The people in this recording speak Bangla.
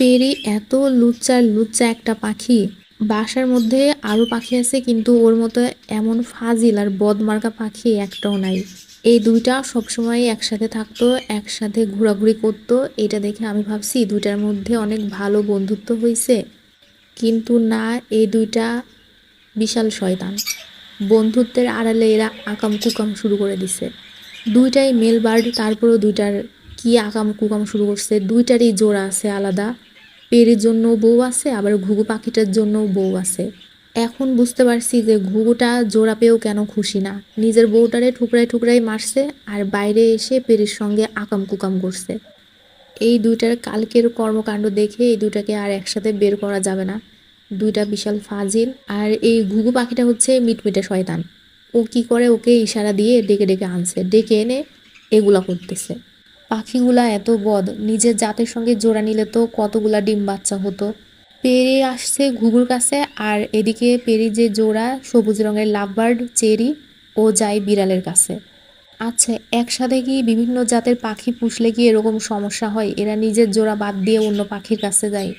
পেরি এত লুচ্চা লুচ্চা একটা পাখি। বাসার মধ্যে আরো পাখি আছে কিন্তু ওর মতো এমন ফাজিল আর বদমার্কা পাখি একটাও নাই। এই দুইটা সবসময় একসাথে থাকতো, একসাথে ঘোরাঘুরি করতো। এটা দেখে আমি ভাবছি দুইটার মধ্যে অনেক ভালো বন্ধুত্ব হয়েছে, কিন্তু না, এই দুইটা বিশাল শয়তান। বন্ধুত্বের আড়ালে এরা আকাম কুকাম শুরু করে দিছে। দুইটাই মেল বার্ড, তারপরেও দুইটার কি আকাম কুকাম শুরু করছে। দুইটারই জোড়া আছে আলাদা। পেরির জন্য বউ আছে, আবার ঘুঘু পাখিটার জন্য বউ আছে। এখন বুঝতে পারছি যে ঘুঘুটা জোড়া পেয়েও কেন খুশি না। নিজের বউটারে ঠুকরাই ঠুকরাই মারছে, আর বাইরে এসে পেরির সঙ্গে আকাম কুকাম করছে। এই দুইটার কালকের কর্মকাণ্ড দেখে এই দুইটাকে আর একসাথে বের করা যাবে না। দুইটা বিশাল ফাজিল। আর এই ঘুঘু পাখিটা হচ্ছে মিটমিটে শয়তান। ও কি করে, ওকে ইশারা দিয়ে ডেকে ডেকে আনছে, ডেকে এনে এগুলা করতেছে। পাখিগুলা এত বদ, নিজের জাতের সঙ্গে জোড়া নিলে তো কতগুলা ডিম বাচ্চা হতো। পেরে আসছে ঘুঘুর কাছে, আর এদিকে পেরি যে জোড়া সবুজ রঙের লাভবার্ড চেরি, ও যায় বিড়ালের কাছে। আচ্ছা, একসাথে কি বিভিন্ন জাতের পাখি পুষলে কি এরকম সমস্যা হয়? এরা নিজের জোড়া বাদ দিয়ে অন্য পাখির কাছে যায়?